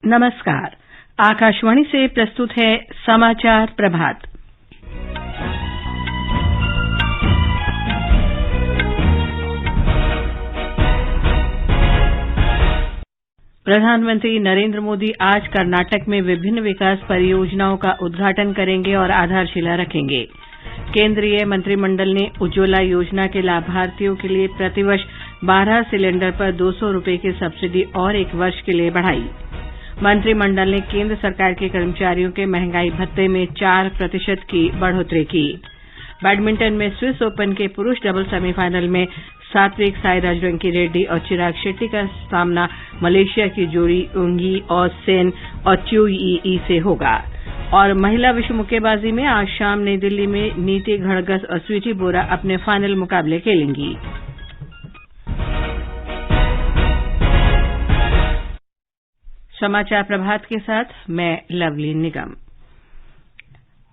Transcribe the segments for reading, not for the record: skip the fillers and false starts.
नमस्कार। आकाशवाणी से प्रस्तुत है समाचार प्रभात। प्रधानमंत्री नरेंद्र मोदी आज कर्नाटक में विभिन्न विकास परियोजनाओं का उद्घाटन करेंगे और आधारशिला रखेंगे। केंद्रीय मंत्रिमंडल ने उज्ज्वला योजना के लाभार्थियों के लिए प्रतिवर्ष 12 सिलेंडर पर 200 रुपये की सब्सिडी और 1 वर्ष के लिए बढ़ाई। मंत्रिमंडल ने केंद्र सरकार के कर्मचारियों के महंगाई भत्ते में 4% की बढ़ोतरी की। बैडमिंटन में स्विस ओपन के पुरुष डबल सेमीफाइनल में सात्विक साईराज रंकीरेड्डी और चिराग शेट्टी का सामना मलेशिया की जोड़ी उंगी और सेन और च्यूई से होगा। और महिला विश्व मुक्केबाजी में आज शाम नई दिल्ली में नीति घड़गस और स्वीटी बोरा अपने फाइनल मुकाबले खेलेंगी। समाचार प्रभात के साथ मैं लवली निगम।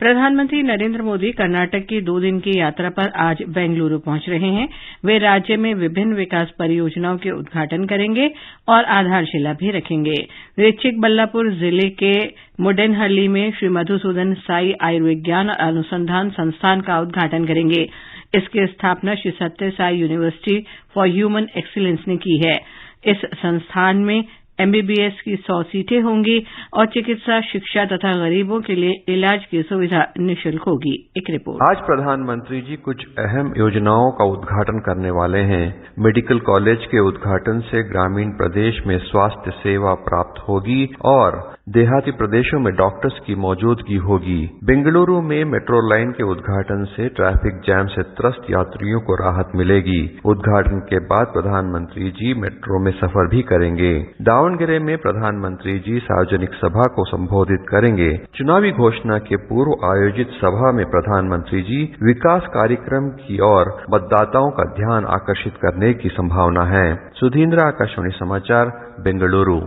प्रधानमंत्री नरेंद्र मोदी कर्नाटक की 2 दिन की यात्रा पर आज बेंगलुरु पहुंच रहे हैं। वे राज्य में विभिन्न विकास परियोजनाओं के उद्घाटन करेंगे और आधारशिला भी रखेंगे। वे चिकबल्लापुर जिले के मुडेनहल्ली में श्री मधुसूदन साई आयुर्विज्ञान अनुसंधान संस्थान का उद्घाटन करेंगे। इसकी स्थापना श्री सत्य Sai university for human excellence ने की है। इस संस्थान में MBBS की 100 सीटें होंगी और चिकित्सा, शिक्षा तथा गरीबों के लिए इलाज की सुविधा निःशुल्क होगी। एक रिपोर्ट। आज प्रधानमंत्री जी कुछ अहम योजनाओं का उद्घाटन करने वाले हैं। मेडिकल कॉलेज के उद्घाटन से ग्रामीण प्रदेश में स्वास्थ्य सेवा प्राप्त होगी और देहाती प्रदेशों में डॉक्टर्स की मौजूदगी होगी। बेंगलुरु में मेट्रो लाइन के उद्घाटन से ट्रैफिक जैम से त्रस्त यात्रियों को राहत मिलेगी। उद्घाटन के बाद प्रधानमंत्री जी मेट्रो में सफर भी करेंगे। दावणगेरे में प्रधानमंत्री जी सार्वजनिक सभा को संबोधित करेंगे। चुनावी घोषणा के पूर्व आयोजित सभा में प्रधानमंत्री जी विकास कार्यक्रम की ओर मतदाताओं का ध्यान आकर्षित करने की संभावना है। सुधींद्र, आकाशवाणी समाचार, बेंगलुरु।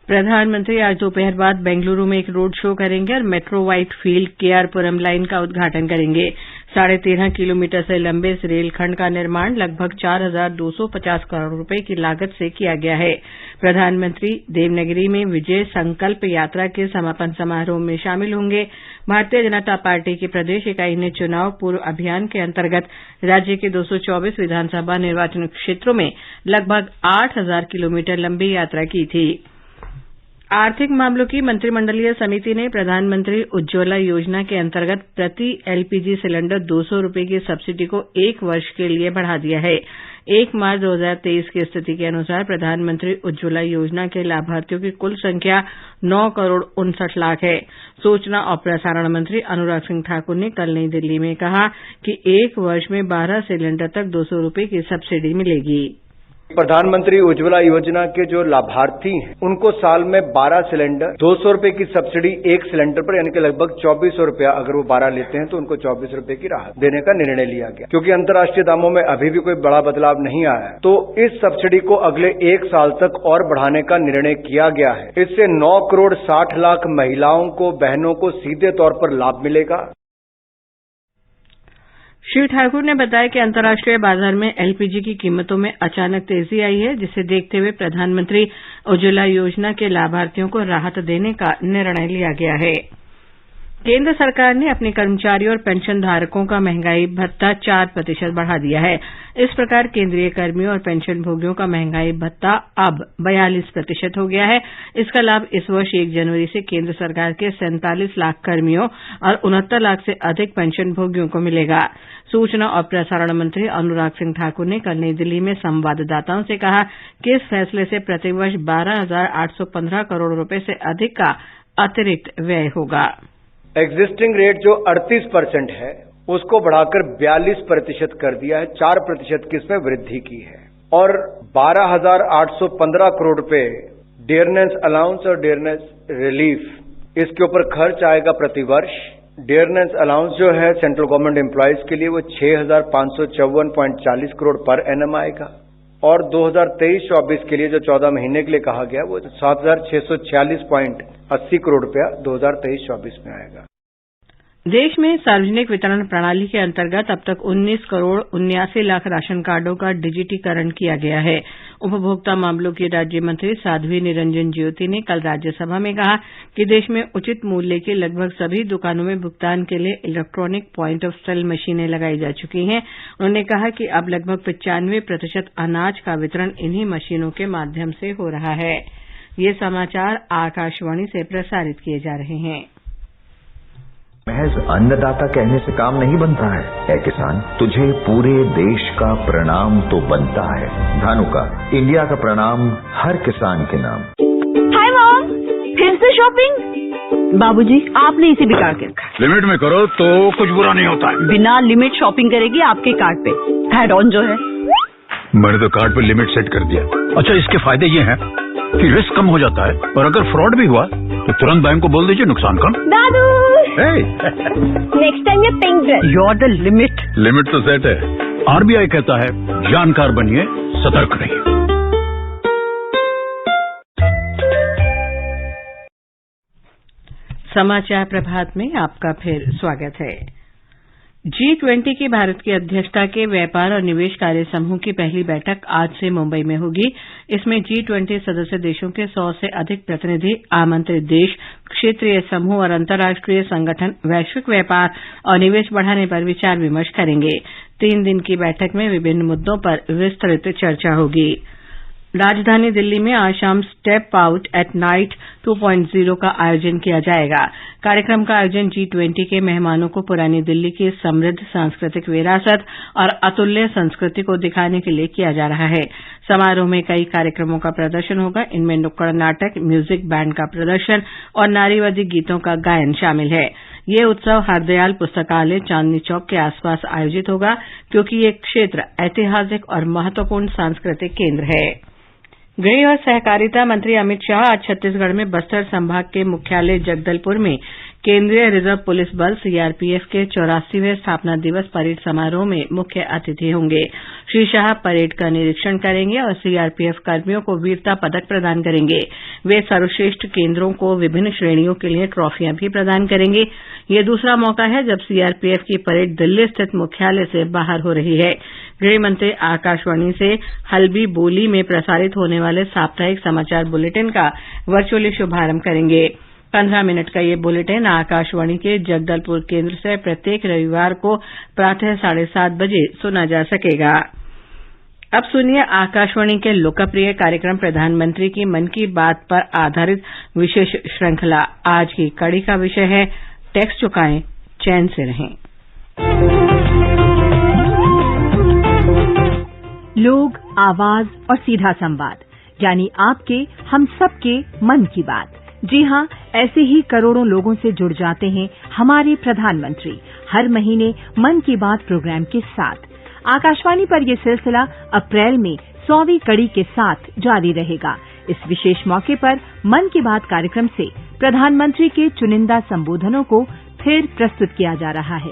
प्रधानमंत्री आज दोपहर बाद बेंगलुरु में एक रोड शो करेंगे और metro white field KR Puram line का उद्घाटन करेंगे। 13.5 किलोमीटर से लंबे इस रेलखंड का निर्माण लगभग 4,250 करोड़ रुपए की लागत से किया गया है। प्रधानमंत्री देवनागरी में विजय संकल्प यात्रा के समापन समारोह में शामिल होंगे। भारतीय जनता पार्टी की प्रदेश इकाई ने चुनाव पूर्व अभियान के अंतर्गत राज्य के 224 विधानसभा निर्वाचन क्षेत्रों में लगभग 8,000 किलोमीटर लंबी यात्रा की थी। आर्थिक मामलों की मंत्रिमंडलीय समिति ने प्रधानमंत्री उज्ज्वला योजना के अंतर्गत प्रति LPG सिलेंडर 200 रुपये की सब्सिडी को 1 वर्ष के लिए बढ़ा दिया है। 1 मार्च 2023 की स्थिति के अनुसार प्रधानमंत्री उज्ज्वला योजना के लाभार्थियों की कुल संख्या 9 करोड़ 59 लाख है। सूचना और प्रसारण मंत्री अनुराग सिंह ठाकुर ने कल नई दिल्ली में कहा कि 1 वर्ष में 12 सिलेंडर तक 200 रुपये की सब्सिडी मिलेगी। प्रधानमंत्री उज्ज्वला योजना के जो लाभार्थी हैं उनको साल में 12 सिलेंडर 200 रुपए की सब्सिडी 1 सिलेंडर पर, यानी कि लगभग 2400 रुपया। अगर वो 12 लेते हैं तो उनको 24 रुपए की राहत देने का निर्णय लिया गया। क्योंकि अंतर्राष्ट्रीय दामों में अभी भी कोई बड़ा बदलाव नहीं आया है, तो इस सब्सिडी को अगले 1 साल तक और बढ़ाने का निर्णय किया गया है। इससे 9 करोड़ 60 लाख महिलाओं को, बहनों को सीधे तौर पर लाभ मिलेगा। श्री ठाकुर ने बताया कि अंतर्राष्ट्रीय बाजार में LPG की कीमतों में अचानक तेजी आई है, जिसे देखते हुए प्रधानमंत्री उज्ज्वला योजना के लाभार्थियों को राहत देने का निर्णय लिया गया है। केंद्र सरकार ने अपने कर्मचारियों और पेंशनधारकों का महंगाई भत्ता 4% बढ़ा दिया है। इस प्रकार केंद्रीय कर्मियों और पेंशनभोगियों का महंगाई भत्ता अब 42% हो गया है। इसका लाभ इस वर्ष 1 जनवरी से केंद्र सरकार के 47 लाख कर्मियों और 69 लाख से अधिक पेंशनभोगियों को मिलेगा। सूचना और प्रसारण मंत्री अनुराग सिंह ठाकुर ने कल नई दिल्ली में संवाददाताओं से कहा कि इस फैसले से प्रतिवर्ष 12,815 करोड़ रुपए से अधिक का अतिरिक्त व्यय होगा। एग्जिस्टिंग रेट जो 38% है उसको बढ़ाकर 42% कर दिया है। 4% की इसमें वृद्धि की है और 12,815 करोड़ रुपए डियरनेस अलाउंस और डियरनेस रिलीफ इसके ऊपर खर्च आएगा प्रतिवर्ष। डियरनेस अलाउंस जो है सेंट्रल गवर्नमेंट एम्प्लॉयज के लिए वो 6,554.40 करोड़ पर एनम आएगा और 2023-24 के लिए जो 14 महीने के लिए कहा गया वो 7,646.80 करोड़ रुपया 2023-24 में आएगा। देश में सार्वजनिक वितरण प्रणाली के अंतर्गत अब तक 19 करोड़ 79 लाख राशन कार्डों का डिजिटीकरण किया गया है। उपभोक्ता मामलों की राज्य मंत्री साध्वी निरंजन ज्योति ने कल राज्यसभा में कहा कि देश में उचित मूल्य की लगभग सभी दुकानों में भुगतान के लिए इलेक्ट्रॉनिक पॉइंट ऑफ सेल मशीनें लगाई जा चुकी हैं। उन्होंने कहा कि अब लगभग 95% अनाज का वितरण इन्हीं मशीनों के माध्यम से हो रहा है। ये समाचार आकाशवाणी से प्रसारित किए जा रहे हैं। महज अन्नदाता कहने से काम नहीं बनता है। ऐ किसान, तुझे पूरे देश का प्रणाम तो बनता है। धानुका, इंडिया का प्रणाम हर किसान के नाम। हाय मॉम, फिर से शॉपिंग? बाबूजी, आपने इसे बिगाड़ के रखा। लिमिट में करो तो कुछ बुरा नहीं होता है। बिना लिमिट शॉपिंग करेगी आपके कार्ड पे ऐड ऑन जो है। मैंने तो कार्ड पे लिमिट सेट कर दिया। अच्छा, इसके फायदे ये हैं कि रिस्क कम हो जाता है और अगर फ्रॉड भी हुआ तो तुरंत बैंक को बोल दीजिए नुकसान कम। दादू, नेक्स्ट टाइम ये pink dress. Your the limit. Limit तो सेट है। आरबीआई कहता है जानकार बनिए, सतर्क रहिए। समाचार प्रभात में आपका फिर स्वागत है। G20 की भारत की अध्यक्षता के व्यापार और निवेश कार्य समूह की पहली बैठक आज से मुंबई में होगी। इसमें G20 सदस्य देशों के 100 से अधिक प्रतिनिधि, आमंत्रित देश, क्षेत्रीय समूह और अंतर्राष्ट्रीय संगठन वैश्विक व्यापार और निवेश बढ़ाने पर विचार विमर्श करेंगे। 3 दिन की बैठक में विभिन्न मुद्दों पर विस्तृत चर्चा होगी। राजधानी दिल्ली में आज शाम स्टेप आउट एट नाइट 2.0 का आयोजन किया जाएगा। कार्यक्रम का आयोजन G20 के मेहमानों को पुरानी दिल्ली की समृद्ध सांस्कृतिक विरासत और अतुल्य संस्कृति को दिखाने के लिए किया जा रहा है। समारोह में कई कार्यक्रमों का प्रदर्शन होगा। इनमें नुक्कड़ नाटक, म्यूजिक बैंड का प्रदर्शन और नारीवादी गीतों का गायन शामिल है। ये उत्सव हरदयाल पुस्तकालय, चांदनी चौक के आसपास आयोजित होगा क्योंकि ये क्षेत्र ऐतिहासिक और महत्वपूर्ण सांस्कृतिक केंद्र है। गृह और सहकारिता मंत्री अमित शाह आज छत्तीसगढ़ में बस्तर संभाग के मुख्यालय जगदलपुर में केंद्रीय रिजर्व पुलिस बल सीआरपीएफ के 84वें स्थापना दिवस परेड समारोह में मुख्य अतिथि होंगे। श्री शाह परेड का निरीक्षण करेंगे और सीआरपीएफ कर्मियों को वीरता पदक प्रदान करेंगे। वे सर्वश्रेष्ठ केंद्रों को विभिन्न श्रेणियों के लिए ट्रॉफियां भी प्रदान करेंगे। ये दूसरा मौका है जब सीआरपीएफ की परेड दिल्ली स्थित मुख्यालय से बाहर हो रही है। गृह मंत्री आकाशवाणी से हल्बी बोली में प्रसारित होने वाले साप्ताहिक समाचार बुलेटिन का वर्चुअली शुभारंभ करेंगे। 15 मिनट का ये बुलेटिन आकाशवाणी के जगदलपुर केंद्र से प्रत्येक रविवार को प्रातः 7:30 बजे सुना जा सकेगा। अब सुनिए आकाशवाणी के लोकप्रिय कार्यक्रम प्रधानमंत्री की मन की बात पर आधारित विशेष श्रृंखला। आज की कड़ी का विषय है टैक्स चुकाएं, चैन से रहें। लोग, आवाज और सीधा संवाद, यानी आपके हम सबके मन की बात। जी हां, ऐसे ही करोड़ों लोगों से जुड़ जाते हैं हमारे प्रधानमंत्री हर महीने मन की बात प्रोग्राम के साथ। आकाशवाणी पर यह सिलसिला अप्रैल में 100वीं कड़ी के साथ जारी रहेगा। इस विशेष मौके पर मन की बात कार्यक्रम से प्रधानमंत्री के चुनिंदा संबोधनों को फिर प्रस्तुत किया जा रहा है।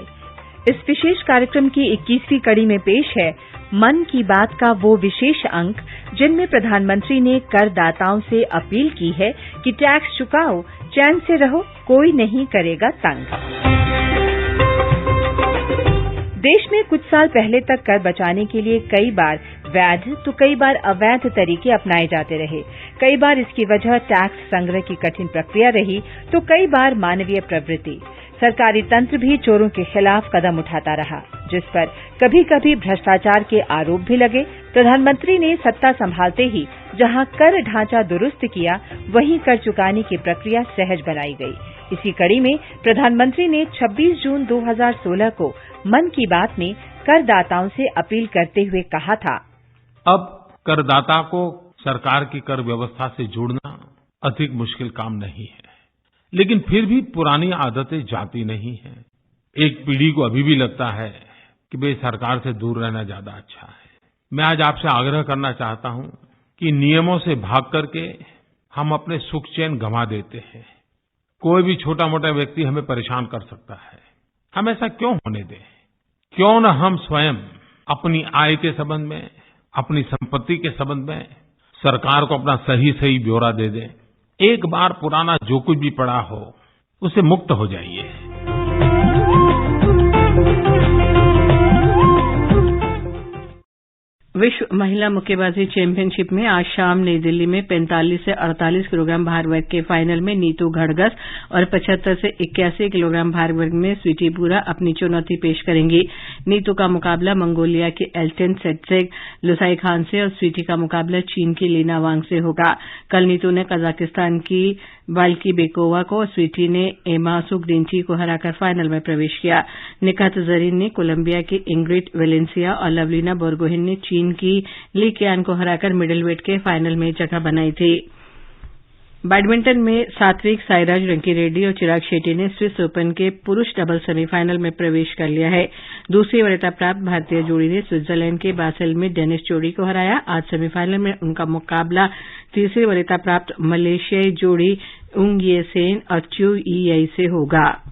इस विशेष कार्यक्रम की 21वीं कड़ी में पेश है मन की बात का वो विशेष अंक जिनमें प्रधानमंत्री ने करदाताओं से अपील की है कि टैक्स चुकाओ, चैन से रहो, कोई नहीं करेगा तंग। देश में कुछ साल पहले तक कर बचाने के लिए कई बार वैध तो कई बार अवैध तरीके अपनाए जाते रहे। कई बार इसकी वजह टैक्स संग्रह की कठिन प्रक्रिया रही तो कई बार मानवीय प्रवृत्ति। सरकारी तंत्र भी चोरों के खिलाफ कदम उठाता रहा, जिस पर कभी कभी भ्रष्टाचार के आरोप भी लगे। प्रधानमंत्री ने सत्ता संभालते ही जहां कर ढांचा दुरुस्त किया, वहीं कर चुकाने की प्रक्रिया सहज बनाई गई। इसी कड़ी में प्रधानमंत्री ने 26 जून 2016 को मन की बात में करदाताओं से अपील करते हुए कहा था, अब करदाता को सरकार की कर व्यवस्था से जोड़ना अधिक मुश्किल काम नहीं है, लेकिन फिर भी पुरानी आदतें जाती नहीं हैं। एक पीढ़ी को अभी भी लगता है कि भाई सरकार से दूर रहना ज्यादा अच्छा है। मैं आज आपसे आग्रह करना चाहता हूं कि नियमों से भाग करके हम अपने सुख चैन गंवा देते हैं। कोई भी छोटा मोटा व्यक्ति हमें परेशान कर सकता है, हम ऐसा क्यों होने दें? क्यों न हम स्वयं अपनी आय के संबंध में, अपनी संपत्ति के संबंध में सरकार को अपना सही ब्यौरा दे दें। एक बार पुराना जो कुछ भी पड़ा हो उससे मुक्त हो जाइए। विश्व महिला मुक्केबाजी चैंपियनशिप में आज शाम नई दिल्ली में 45 से 48 किलोग्राम भार वर्ग के फाइनल में नीतू घड़गस और 75 से 81 किलोग्राम भार वर्ग में स्वीटी बुरा अपनी चुनौती पेश करेंगी। नीतू का मुकाबला मंगोलिया के एल्टेन सेटसेग लुसाई खान से और स्वीटी का मुकाबला चीन की लीना वांग से होगा। कल नीतू ने कजाकिस्तान की बाल्की बेकोवा को और स्वीटी ने एमा सुगडिंची को हराकर फाइनल में प्रवेश किया। निखत जरीन ने कोलंबिया की इंग्रिड वेलेंसिया और लवलीना बोरगोहेन ने चीन की ली कियान को हराकर मिडिलवेट के फाइनल में जगह बनाई थी। बैडमिंटन में सात्विक साईराज रंकीरेड्डी और चिराग शेट्टी ने स्विस ओपन के पुरुष डबल सेमीफाइनल में प्रवेश कर लिया है। दूसरी वरीयता प्राप्त भारतीय जोड़ी ने स्विट्जरलैंड के बासेल में डेनिस जोड़ी को हराया। आज सेमीफाइनल में उनका मुकाबला तीसरी वरीयता प्राप्त मलेशियाई जोड़ी उंग ये सेन और च्यू ई से होगा।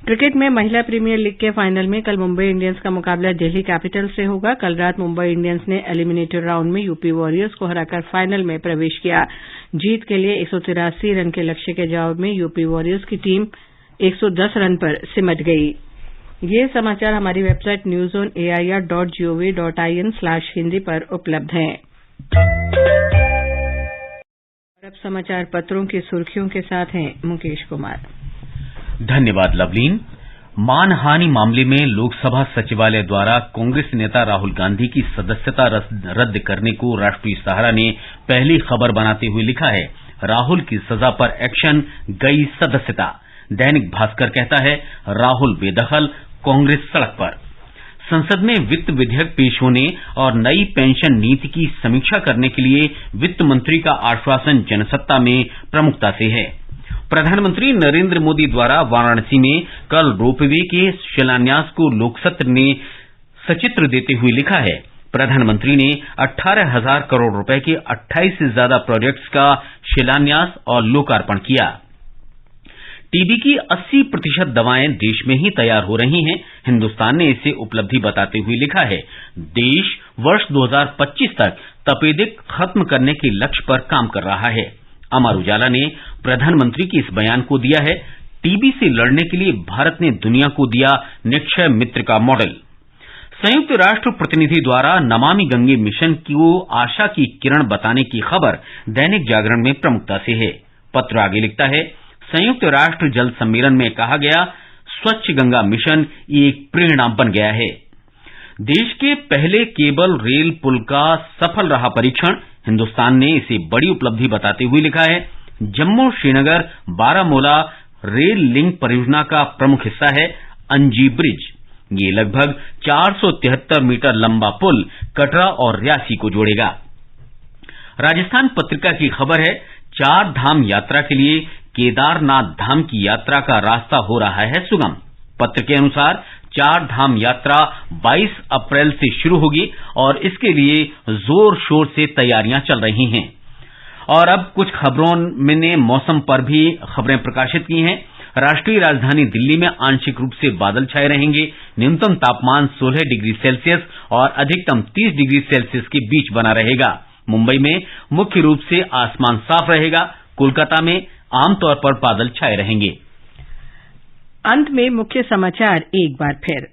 क्रिकेट में महिला प्रीमियर लीग के फाइनल में कल मुंबई इंडियंस का मुकाबला दिल्ली कैपिटल्स से होगा। कल रात मुंबई इंडियंस ने एलिमिनेटर राउंड में यूपी वॉरियर्स को हराकर फाइनल में प्रवेश किया। जीत के लिए 183 रन के लक्ष्य के जवाब में यूपी वॉरियर्स की टीम 110 रन पर सिमट गई। ये समाचार हमारी वेबसाइट newsonair.gov.in/hindi पर उपलब्ध हैं। अब समाचार पत्रों की सुर्खियों के साथ हैं मुकेश कुमार। धन्यवाद लवलीन। मानहानि मामले में लोकसभा सचिवालय द्वारा कांग्रेस नेता राहुल गांधी की सदस्यता रद्द करने को राष्ट्रीय सहारा ने पहली खबर बनाते हुए लिखा है, राहुल की सजा पर एक्शन, गई सदस्यता। दैनिक भास्कर कहता है, राहुल बेदखल, कांग्रेस सड़क पर। संसद में वित्त विधेयक पेश होने और नई पेंशन नीति की समीक्षा करने के लिए वित्त मंत्री का आश्वासन जनसत्ता में प्रमुखता से है। प्रधानमंत्री नरेंद्र मोदी द्वारा वाराणसी में कल रोपवे के शिलान्यास को लोकसत्र ने सचित्र देते हुए लिखा है, प्रधानमंत्री ने 18,000 करोड़ रुपए के 28 से ज्यादा प्रोजेक्ट्स का शिलान्यास और लोकार्पण किया। टीबी की 80% दवाएं देश में ही तैयार हो रही हैं। हिंदुस्तान ने इसे उपलब्धि बताते हुए लिखा है, देश वर्ष 2025 तक तपेदिक खत्म करने के लक्ष्य पर काम कर रहा है। अमर उजाला ने प्रधानमंत्री के इस बयान को दिया है, टीबी से लड़ने के लिए भारत ने दुनिया को दिया निक्षय मित्र का मॉडल। संयुक्त राष्ट्र प्रतिनिधि द्वारा नमामि गंगे मिशन को आशा की किरण बताने की खबर दैनिक जागरण में प्रमुखता से है। पत्र आगे लिखता है, संयुक्त राष्ट्र जल सम्मेलन में कहा गया, स्वच्छ गंगा मिशन एक प्रेरणा बन गया है। देश के पहले केबल रेल पुल का सफल रहा परीक्षण। हिंदुस्तान ने इसे बड़ी उपलब्धि बताते हुए लिखा है, जम्मू श्रीनगर बारामूला रेल लिंक परियोजना का प्रमुख हिस्सा है अंजी ब्रिज। ये लगभग 473 मीटर लंबा पुल कटरा और रियासी को जोड़ेगा। राजस्थान पत्रिका की खबर है, 4 धाम यात्रा के लिए केदारनाथ धाम की यात्रा का रास्ता हो रहा है सुगम। पत्र के अनुसार 4 धाम यात्रा 22 अप्रैल से शुरू होगी और इसके लिए जोर शोर से तैयारियां चल रही हैं। और अब कुछ खबरों ने मौसम पर भी खबरें प्रकाशित की हैं। राष्ट्रीय राजधानी दिल्ली में आंशिक रूप से बादल छाए रहेंगे। न्यूनतम तापमान 16 डिग्री सेल्सियस और अधिकतम 30 डिग्री सेल्सियस के बीच बना रहेगा। मुंबई में मुख्य रूप से आसमान साफ रहेगा। कोलकाता में आमतौर पर बादल छाए रहेंगे। अंत में मुख्य समाचार एक बार फिर।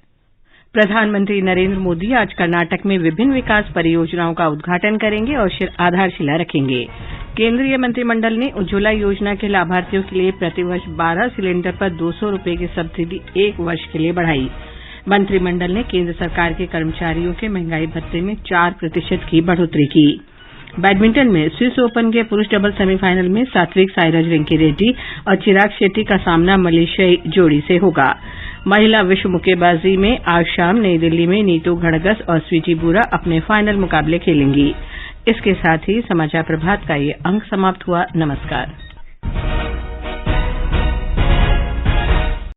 प्रधानमंत्री नरेंद्र मोदी आज कर्नाटक में विभिन्न विकास परियोजनाओं का उद्घाटन करेंगे और आधारशिला रखेंगे। केंद्रीय मंत्रिमंडल ने उज्ज्वला योजना के लाभार्थियों के लिए प्रतिवर्ष 12 सिलेंडर पर 200 रुपये की सब्सिडी 1 वर्ष के लिए बढ़ाई। मंत्रिमंडल ने केंद्र सरकार के कर्मचारियों के महंगाई भत्ते में 4% की बढ़ोतरी की। बैडमिंटन में स्विस ओपन के पुरुष डबल सेमीफाइनल में सात्विक साईराज रंकीरेड्डी और चिराग शेट्टी का सामना मलेशियाई जोड़ी से होगा। महिला विश्व मुक्केबाजी में आज शाम नई दिल्ली में नीतू घड़गस और स्वीटी बुरा अपने फाइनल मुकाबले खेलेंगी। इसके साथ ही समाचार प्रभात का ये अंक समाप्त हुआ। नमस्कार।